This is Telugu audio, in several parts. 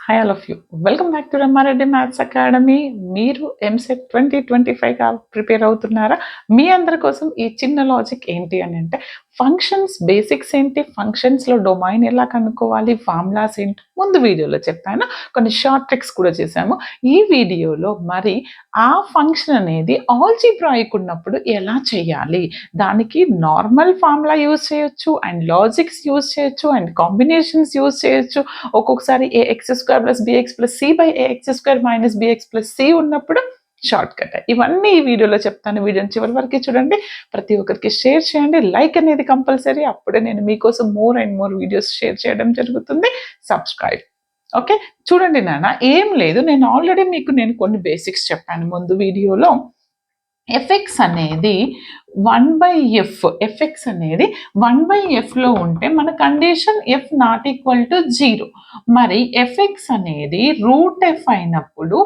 Hi all of you. Welcome back to Rama Reddy maths academy. మీరు ఎంసెట్ 2025 ప్రిపేర్ అవుతున్నారా? మీ అందరి కోసం ఈ చిన్న లాజిక్ ఏంటి అని అంటే, ఫంక్షన్స్ బేసిక్స్ ఏంటి, ఫంక్షన్స్లో డొమైన్ ఎలా కనుక్కోవాలి, ఫార్ములాస్ ఏంటి ముందు వీడియోలో చెప్పాను. కొన్ని షార్ట్ ట్రిక్స్ కూడా చేశాము. ఈ వీడియోలో మరి ఆ ఫంక్షన్ అనేది ఆల్జీబ్రాయిక్ ఉన్నప్పుడు ఎలా చేయాలి, దానికి నార్మల్ ఫార్ములా యూజ్ చేయొచ్చు అండ్ లాజిక్స్ యూజ్ చేయొచ్చు అండ్ కాంబినేషన్స్ యూజ్ చేయొచ్చు. ఒక్కొక్కసారి ax square plus bx plus c by ax square minus bx plus c ఉన్నప్పుడు షార్ట్ కట్. ఇవన్నీ ఈ వీడియోలో చెప్తాను. వీడియోని చివరి వరకు చూడండి. ప్రతి ఒక్కరికి షేర్ చేయండి. లైక్ అనేది కంపల్సరీ. అప్పుడే నేను మీకోసం more and more videos share చేయడం జరుగుతుంది. సబ్స్క్రైబ్. ఓకే, చూడండి నాన్న, ఏం లేదు, నేను ఆల్రెడీ మీకు కొన్ని బేసిక్స్ చెప్పాను ముందు వీడియోలో. ఎఫ్ఎక్స్ అనేది 1/f, ఎఫ్ఎక్స్ అనేది 1/fలో ఉంటే మన condition F not equal to 0. మరి ఎఫ్ఎక్స్ అనేది రూట్ ఎఫ్ అయినప్పుడు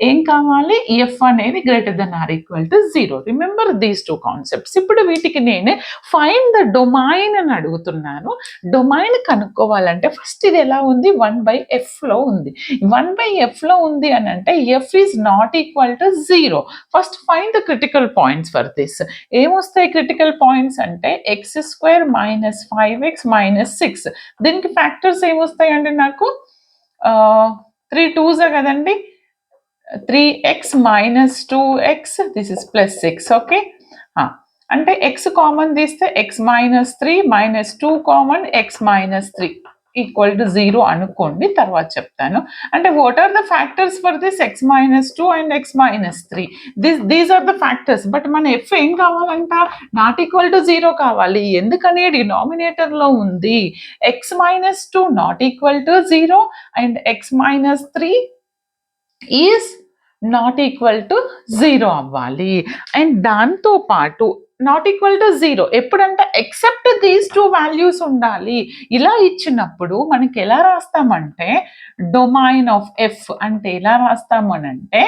ఏం కావాలి, ఎఫ్ అనేది greater than or equal to 0. Remember these two concepts. ఇప్పుడు వీటికి నేను ఫైండ్ ద డొమైన్ అని అడుగుతున్నాను. డొమైన్ కనుక్కోవాలంటే ఫస్ట్ ఇది ఎలా ఉంది, 1/fలో ఉంది. 1/fలో ఉంది అని అంటే F is not equal to 0. First find the critical points for this. ఏమొస్తాయి క్రిటికల్ పాయింట్స్ అంటే x² మైనస్ 5x మైనస్ 6. దీనికి ఫ్యాక్టర్స్ ఏమొస్తాయండి నాకు, 3 2s కదండి, 3x minus 2x, this is plus 6. Okay, అంటే x కామన్ తీస్తే x minus 3 minus 2 common x minus 3 equal to 0 అనుకోండి, తర్వాత చెప్తాను. అంటే what are the factors for this x minus 2 and x minus 3? These are the factors. But మన ఎఫ్ ఏం కావాలంట, నాట్ ఈక్వల్ టు 0 కావాలి. ఎందుకని డినామినేటర్లో ఉంది. x minus 2 not equal to 0 and x minus 3 is not equal to 0 అవ్వాలి. అండ్ దాంతో పాటు నాట్ ఈక్వల్ టు 0 ఎప్పుడంటే ఎక్సెప్ట్ దీస్ టూ వాల్యూస్ ఉండాలి. ఇలా ఇచ్చినప్పుడు మనకి ఎలా రాస్తామంటే, డొమైన్ ఆఫ్ ఎఫ్ అంటే ఎలా రాస్తాము అని అంటే,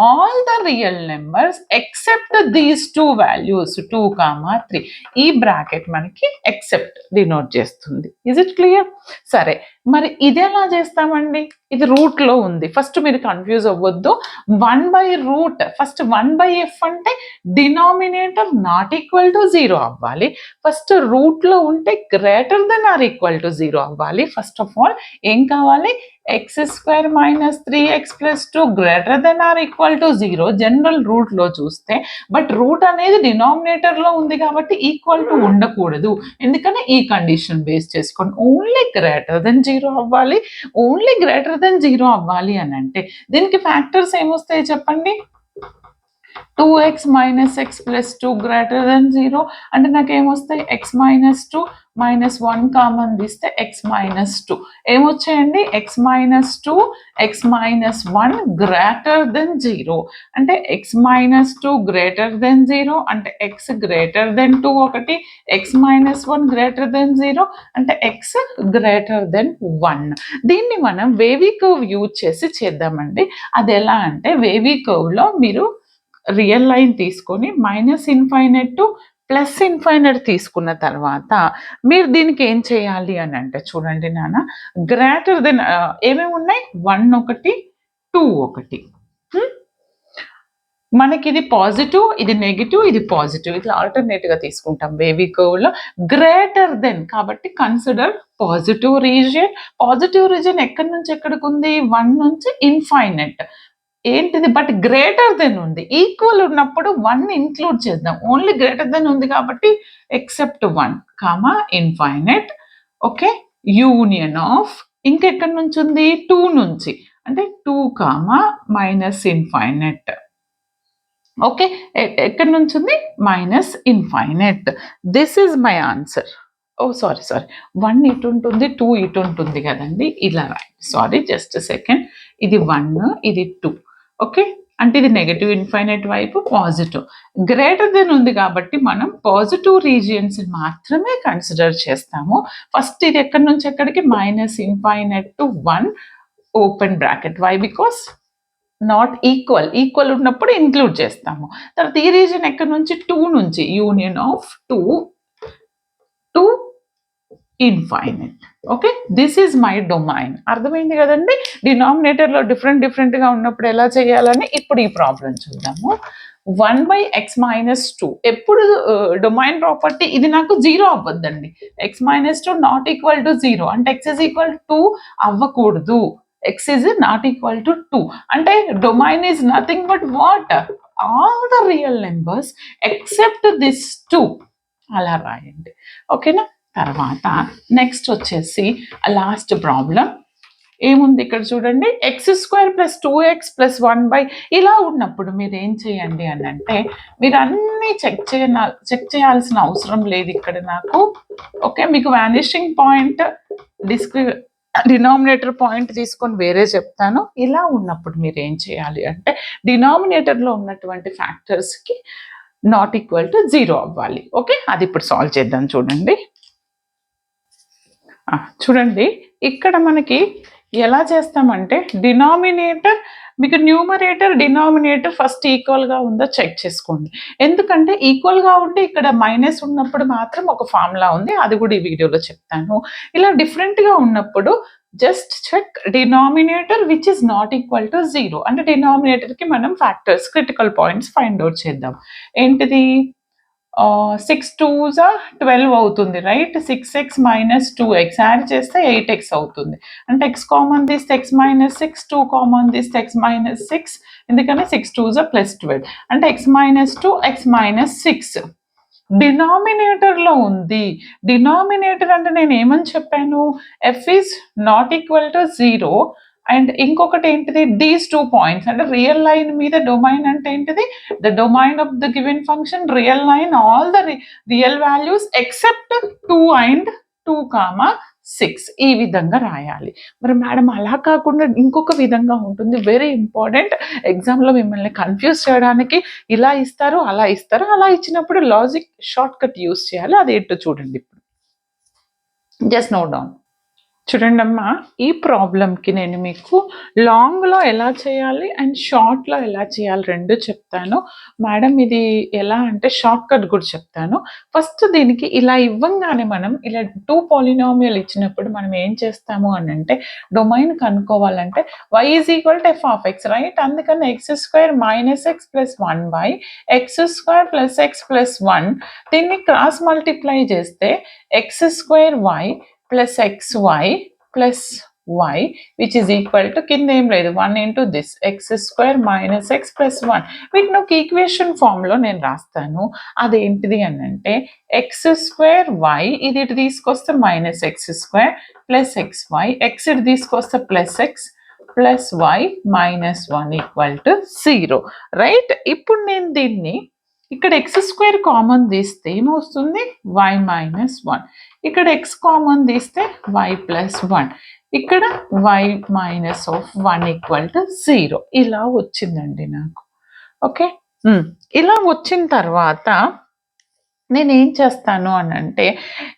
all the real numbers except these two values 2, 3. ఈ బ్రాకెట్ మనకి ఎక్సెప్ట్ డినోట్ చేస్తుంది. Is it clear? సరే, మరి ఇది ఎలా చేస్తామండి? ఇది రూట్లో ఉంది. ఫస్ట్ మీరు కన్ఫ్యూజ్ అవ్వద్దు. 1/రూట్, ఫస్ట్ 1/f అంటే డినామినేటర్ నాట్ ఈక్వల్ టు 0 అవ్వాలి. ఫస్ట్ రూట్లో ఉంటే greater than or equal to 0 అవ్వాలి. ఫస్ట్ ఆఫ్ ఆల్ ఏం కావాలి, x² minus 3x plus 2 greater than or equal to 0 general రూట్లో చూస్తే. బట్ రూట్ అనేది డినామినేటర్లో ఉంది కాబట్టి ఈక్వల్ టు ఉండకూడదు. ఎందుకని ఈ కండిషన్ బేస్ చేసుకొని ఓన్లీ గ్రేటర్ దెన్ 0 అవ్వాలి. ఓన్లీ గ్రేటర్ దెన్ 0 అవ్వాలి అని అంటే దీనికి ఫ్యాక్టర్స్ ఏమొస్తాయి చెప్పండి. 2x minus x plus 2 greater then 0 అంటే నాకు ఏమొస్తాయి, x మైనస్ 2 మైనస్ 1 కామన్ తీస్తే x minus 2 ఏమొచ్చాయండి, x minus 2 x minus 1 greater than 0 అంటే x మైనస్ 2 గ్రేటర్ దెన్ 0 అంటే x గ్రేటర్ దెన్ 2 ఒకటి, x మైనస్ 1 గ్రేటర్ దెన్ 0 అంటే x గ్రేటర్ దెన్ 1. దీన్ని మనం వేవీ కర్వ్ యూజ్ చేసి చేద్దామండి. అది ఎలా అంటే, వేవీ కర్వ్లో మీరు రియల్ లైన్ తీసుకొని minus infinite to plus infinite తీసుకున్న తర్వాత మీరు దీనికి ఏం చేయాలి అని అంటే, చూడండి నాన్న, గ్రేటర్ దెన్ ఏమేమి ఉన్నాయి, 1 ఒకటి 2 ఒకటి. మనకి ఇది పాజిటివ్, ఇది నెగిటివ్, ఇది పాజిటివ్, ఇది ఆల్టర్నేట్గా తీసుకుంటాం వేవీ కర్వ్లో. గ్రేటర్ దెన్ కాబట్టి consider positive region. Positive region ఎక్కడి నుంచి ఎక్కడికి ఉంది, 1 నుంచి ఇన్ఫైనైట్. ఏంటిది, బట్ గ్రేటర్ దెన్ ఉంది. ఈక్వల్ ఉన్నప్పుడు 1 ఇంక్లూడ్ చేద్దాం. ఓన్లీ గ్రేటర్ దెన్ ఉంది కాబట్టి except 1 comma infinite. Okay, union of ఇంకెక్కడి నుంచి ఉంది, 2 నుంచి అంటే 2 కామా మైనస్ ఇన్ఫైనైట్. ఓకే, ఎక్కడి నుంచి ఉంది, minus infinite. This is my answer. Oh sorry 1 ఇటు ఉంటుంది, 2 ఇటు ఉంటుంది కదండి, ఇలా రాయండి. Sorry, just second. ఇది 1, ఇది 2. ఓకే, అంటే ఇది నెగటివ్ ఇన్ఫైనైట్ వైపు, పాజిటివ్. గ్రేటర్ దెన్ ఉంది కాబట్టి మనం పాజిటివ్ రీజియన్స్ మాత్రమే కన్సిడర్ చేస్తాము. ఫస్ట్ ఇది ఎక్కడి నుంచి ఎక్కడికి, minus infinite to 1 open bracket. Why, because not equal ఉన్నప్పుడు ఇంక్లూడ్ చేస్తాము. తర్వాత ఈ రీజియన్ ఎక్కడి నుంచి, 2 నుంచి, union of 2 to infinite. Okay, this is my domain. అర్థమైంది కదండి, డినామినేటర్లో డిఫరెంట్గా ఉన్నప్పుడు ఎలా చేయాలని. ఇప్పుడు ఈ ప్రాబ్లం చూద్దాము. 1/x-2 ఎప్పుడు డొమైన్ ప్రాపర్టీ ఇది నాకు 0 అవ్వద్దండి. x-2 నాట్ ఈక్వల్ టు 0 అంటే x ఈజ్ ఈక్వల్ టు 2 అవ్వకూడదు. x is not equal to 2 అంటే domain is nothing but what, all the real numbers except this 2 అలా రాయండి. ఓకేనా. తర్వాత నెక్స్ట్ వచ్చేసి లాస్ట్ ప్రాబ్లం ఏముంది ఇక్కడ చూడండి. x² + 2x + 1 ఇలా ఉన్నప్పుడు మీరు ఏం చేయండి అని అంటే, మీరు అన్నీ చెక్ చేయాల్సిన అవసరం లేదు ఇక్కడ నాకు. ఓకే, మీకు వానిషింగ్ పాయింట్ డినామినేటర్ పాయింట్ తీసుకొని వేరే చెప్తాను. ఇలా ఉన్నప్పుడు మీరు ఏం చేయాలి అంటే, డినామినేటర్లో ఉన్నటువంటి ఫ్యాక్టర్స్కి నాట్ ఈక్వల్ టు 0 అవ్వాలి. ఓకే, అది ఇప్పుడు సాల్వ్ చేద్దాం. చూడండి ఇక్కడ మనకి ఎలా చేస్తామంటే, డినామినేటర్ మీకు న్యూమరేటర్ డినామినేటర్ ఫస్ట్ ఈక్వల్గా ఉందో చెక్ చేసుకోండి. ఎందుకంటే ఈక్వల్గా ఉంటే ఇక్కడ మైనస్ ఉన్నప్పుడు మాత్రం ఒక ఫార్ములా ఉంది, అది కూడా ఈ వీడియోలో చెప్తాను. ఇలా డిఫరెంట్గా ఉన్నప్పుడు just check denominator which is not equal to 0 అంటే డినామినేటర్కి మనం factors critical points find out చేద్దాం. ఏంటిది, 6 2s 12 అవుతుంది రైట్. 6x - 2x యాడ్ చేస్తే 8x అవుతుంది. అంటే x కామన్ తీస్తే x - 6, 2 కామన్ తీస్తే x - 6, ఎందుకని 6 2s +12 అంటే x - 2 x - 6 డినామినేటర్లో ఉంది. డినామినేటర్ అంటే నేను ఏమని చెప్పాను, f is not equal to 0 and ఇంకొకటి ఏంటిది, దీస్ 2 పాయింట్స్ అంటే రియల్ లైన్ మీద డొమైన్ అంటే ఏంటిది, the domain of the given function real line all the real values except 2 and 2, 6 ఈ విధంగా రాయాలి. మరి మేడం అలా కాకుండా ఇంకొక విధంగా ఉంటుంది, వెరీ ఇంపార్టెంట్. ఎగ్జామ్లో మిమ్మల్ని కన్ఫ్యూజ్ చేయడానికి ఇలా ఇస్తారు అలా ఇస్తారు. అలా ఇచ్చినప్పుడు లాజిక్ షార్ట్ కట్ యూస్ చేయాలి. అది ఏంటో చూడండి. ఇప్పుడు జస్ట్ నోట్ డౌన్. చూడండి అమ్మా, ఈ ప్రాబ్లంకి నేను మీకు లాంగ్లో ఎలా చేయాలి అండ్ షార్ట్లో ఎలా చేయాలి రెండు చెప్తాను. మేడం ఇది ఎలా అంటే షార్ట్ కట్ కూడా చెప్తాను. ఫస్ట్ దీనికి ఇలా ఇవ్వంగానే మనం ఇలా 2 పాలినామియల్ ఇచ్చినప్పుడు మనం ఏం చేస్తాము అని అంటే, డొమైన్ కనుక్కోవాలంటే y is equal to f(x) right. అందుకని x² - x + 1/x² + x + 1 దీన్ని క్రాస్ మల్టిప్లై చేస్తే x² y plus xy plus y which is equal to కింద ఏం లేదు 1 into this x² - x plus 1. వీటిని ఒక ఈక్వేషన్ ఫామ్లో నేను రాస్తాను. అదేంటిది అని అంటే x² ఇది ఇటు తీసుకొస్తే -x² plus xy, x ఇటు తీసుకొస్తే +x plus y -1 = 0 రైట్. ఇప్పుడు నేను దీన్ని ఇక్కడ x² కామన్ తీస్తే ఏమొస్తుంది, y - 1. ఇక్కడ x కామన్ తీస్తే y + 1. ఇక్కడ y - 1 = 0 ఇలా వచ్చిందండి నాకు. ఓకే, ఇలా వచ్చిన తర్వాత నేను ఏం చేస్తాను అని అంటే,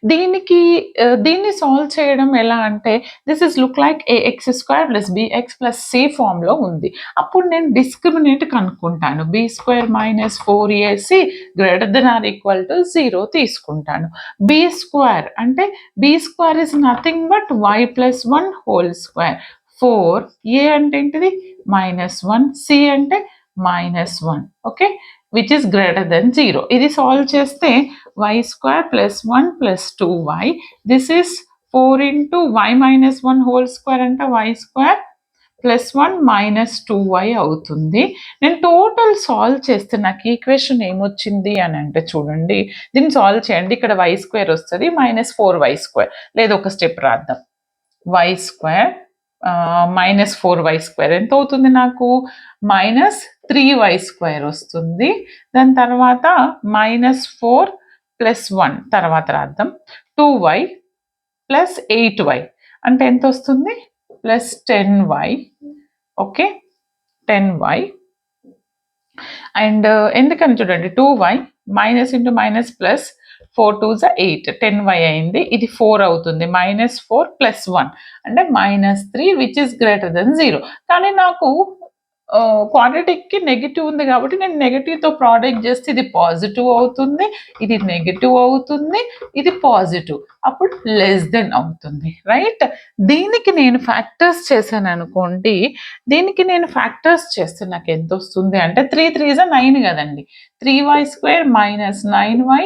దీన్ని సాల్వ్ చేయడం ఎలా అంటే, this is look like ax² + bx + c ఫామ్లో ఉంది. అప్పుడు నేను డిస్క్రిమినేట్ కనుక్కుంటాను. b² - 4ac ≥ 0 తీసుకుంటాను. b² అంటే b² is nothing but y + 1 whole square. 4a అంటే ఏంటిది -1, c అంటే -1. Okay, which is greater than 0. ఇది సాల్వ్ చేస్తే y² + 1 + 2y. This is 4 into y - 1 whole square అంటే y² + 1 - 2y అవుతుంది. నేను టోటల్ సాల్వ్ చేస్తే నాకు ఈక్వేషన్ ఏమొచ్చింది అని అంటే, చూడండి దీన్ని సాల్వ్ చేయండి. ఇక్కడ y² వస్తుంది -4y². లేదు ఒక స్టెప్ రాద్దాం. y² -4y² ఎంత అవుతుంది నాకు, -3y² వస్తుంది. దాని తర్వాత -4 + 1 తర్వాత రాద్దాం, 2y + 8y అంటే ఎంత వస్తుంది, +10y. ఓకే, 10y అండ్ ఎందుకని చూడండి 2y - into - 4 2s 8 10y అయింది. ఇది 4 అవుతుంది. -4 + 1 అంటే -3 which is greater than 0. కానీ నాకు క్వాడ్రాటిక్కి నెగిటివ్ ఉంది కాబట్టి నేను నెగిటివ్తో ప్రోడక్ట్ చేస్తే ఇది పాజిటివ్ అవుతుంది, ఇది నెగిటివ్ అవుతుంది, ఇది పాజిటివ్, అప్పుడు లెస్ దెన్ అవుతుంది, రైట్? దీనికి నేను ఫ్యాక్టర్స్ చేశాను అనుకోండి, దీనికి నేను ఫ్యాక్టర్స్ చేస్తే నాకు ఎంత వస్తుంది అంటే 3 3 9 కదండి, 3y² minus 9y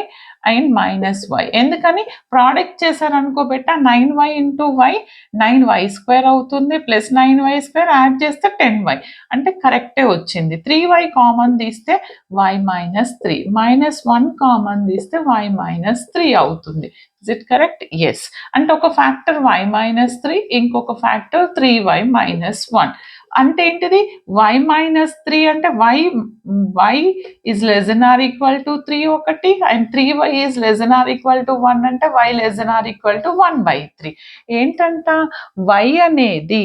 and minus y. ఎందుకని ప్రోడక్ట్ చేశారనుకో బెట్ట 9y ఇంటూ వై 9y² అవుతుంది, ప్లస్ 9y² యాడ్ చేస్తే 10y, అంటే కరెక్టే వచ్చింది. 3y కామన్ తీస్తే y మైనస్ 3, మైనస్ 1 కామన్ తీస్తే y మైనస్ 3 అవుతుంది. Is it correct? ఎస్. అంటే ఒక ఫ్యాక్టర్ y మైనస్ 3, ఇంకొక ఫ్యాక్టర్ 3y మైనస్ 1. అంటే ఏంటిది? y మైనస్ 3 అంటే y is less than or equal to 3 ఒకటి, and 3y is less than or equal to 1 అంటే y less than or equal to 1/3. ఏంటంట? y అనేది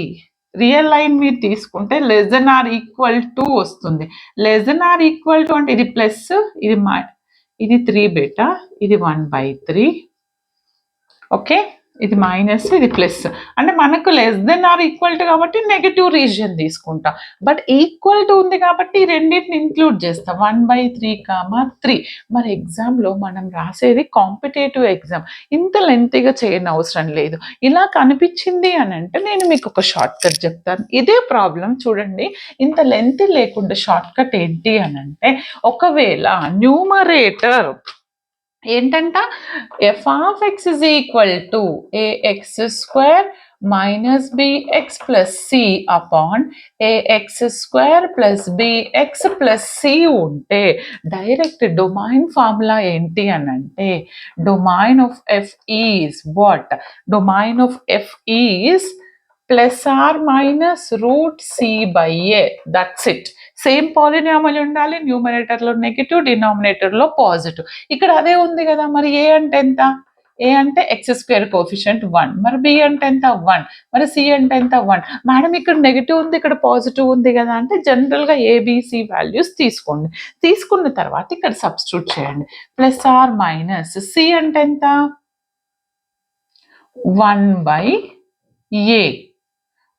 రియల్ లైన్ మీరు తీసుకుంటే less than or equal to వస్తుంది. Less than or equal to అంటే ఇది ప్లస్, ఇది 3 బేటా, ఇది 1/3, ఓకే, ఇది మైనస్, ఇది ప్లస్. అంటే మనకు less than or equal to కాబట్టి నెగటివ్ రీజియన్ తీసుకుంటా, బట్ ఈక్వల్ టు ఉంది కాబట్టి ఈ రెండింటిని ఇంక్లూడ్ చేస్తా, 1/3, 3. మరి ఎగ్జామ్లో మనం రాసేది కాంపిటేటివ్ ఎగ్జామ్, ఇంత లెంతీగా చేయని అవసరం లేదు. ఇలా కనిపించింది అని అంటే నేను మీకు ఒక షార్ట్ కట్ చెప్తాను. ఇదే ప్రాబ్లం చూడండి, ఇంత లెంత్ లేకుండా షార్ట్ కట్ ఏంటి అని అంటే, ఒకవేళ న్యూమరేటర్ ఏంటంట, f of x is equal to ax² minus bx plus c upon ax² plus bx plus c ఉంటే డైరెక్ట్ డొమైన్ ఫార్ములా ఏంటి అని అంటే, domain of f is what? Domain of f is plus or minus root c by a, that's it. Same polynomial ఉండాలి, న్యూమరేటర్లో నెగిటివ్, డినామినేటర్లో పాజిటివ్. ఇక్కడ అదే ఉంది కదా. మరి ఏ అంటే ఎంత? ఏ అంటే x² కోఎఫిషియంట్ 1, మరి బి అంటే ఎంత? 1, మరి సి అంటే ఎంత? 1. మేడం ఇక్కడ నెగిటివ్ ఉంది, ఇక్కడ పాజిటివ్ ఉంది కదా అంటే, జనరల్గా ఏబిసి వాల్యూస్ తీసుకోండి. తీసుకున్న తర్వాత ఇక్కడ సబ్స్టిట్యూట్ చేయండి, ప్లస్ ఆర్ మైనస్ సి అంటే ఎంత? 1/a.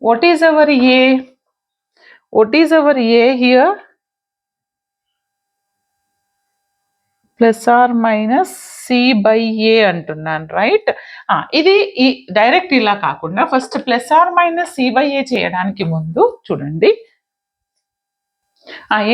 What is our a? What is our a here? Plus or minus c by a అంటున్నాను, రైట్? ఇది డైరెక్ట్ ఇలా కాకుండా first plus or minus c by a చేయడానికి ముందు చూడండి,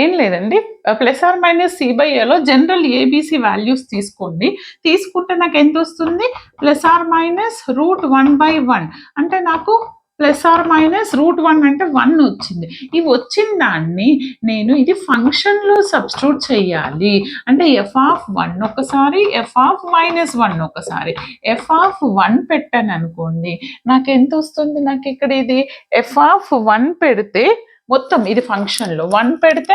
ఏం లేదండి, plus or minus c by a లో జనరల్ ఏబిసి వాల్యూస్ తీసుకోండి. తీసుకుంటే నాకు ఎంత వస్తుంది? ప్లస్ ఆర్ మైనస్ √1/1 అంటే నాకు ప్లస్ ఆర్ మైనస్ √1 అంటే 1 వచ్చింది. ఈ వచ్చిన దాన్ని నేను ఇది ఫంక్షన్లో సబ్స్టిట్యూట్ చేయాలి. అంటే f(1) ఒకసారి, f(-1) ఒకసారి. f(1) పెట్టాను అనుకోండి, నాకు ఎంత వస్తుంది? నాకు ఇక్కడ ఇది f(1) పెడితే మొత్తం ఇది ఫంక్షన్లో 1 పెడితే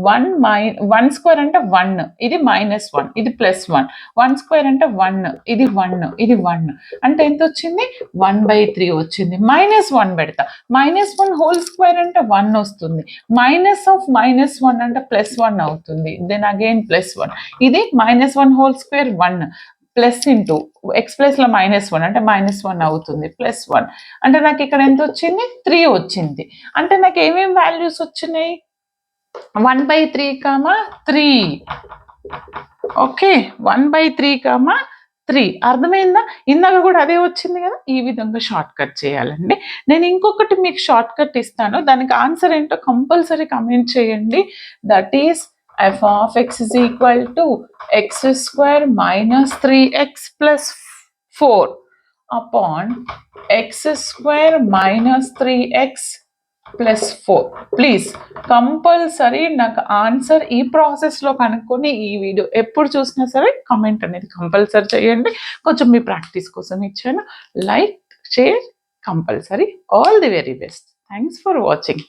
1² అంటే 1, ఇది -1, ఇది +1, 1² అంటే 1, ఇది 1, ఇది 1 అంటే ఎంత వచ్చింది? 1/3 వచ్చింది. -1 పెడతా, -1² అంటే 1 వస్తుంది, -(-1) అంటే +1 అవుతుంది, దెన్ అగైన్ +1, ఇది -1² 1 ప్లస్ ఇంటూ ఎక్స్ ప్లస్లో -1 అంటే -1 అవుతుంది, +1 అంటే నాకు ఇక్కడ ఎంత వచ్చింది? 3 వచ్చింది. అంటే నాకు ఏమేమి వాల్యూస్ వచ్చినాయి? 1/3, 3. ఓకే, 1/3, 3. అర్థమైందా? ఇందాక కూడా అదే వచ్చింది కదా. ఈ విధంగా షార్ట్ కట్ చేయాలండి. నేను ఇంకొకటి మీకు షార్ట్ కట్ ఇస్తాను, దానికి ఆన్సర్ ఏంటో కంపల్సరీ కమెంట్ చేయండి. That is f of x is equal to x² minus 3x plus 4 upon x² minus 3x plus 4. Please compulsory నాకు ఆన్సర్ ఈ ప్రాసెస్లో కనుక్కొని ఈ వీడియో ఎప్పుడు చూసినా సరే కమెంట్ అనేది కంపల్సరీ చేయండి. కొంచెం మీ ప్రాక్టీస్ కోసం ఇచ్చాను. Like, share compulsory. All the very best. Thanks for watching.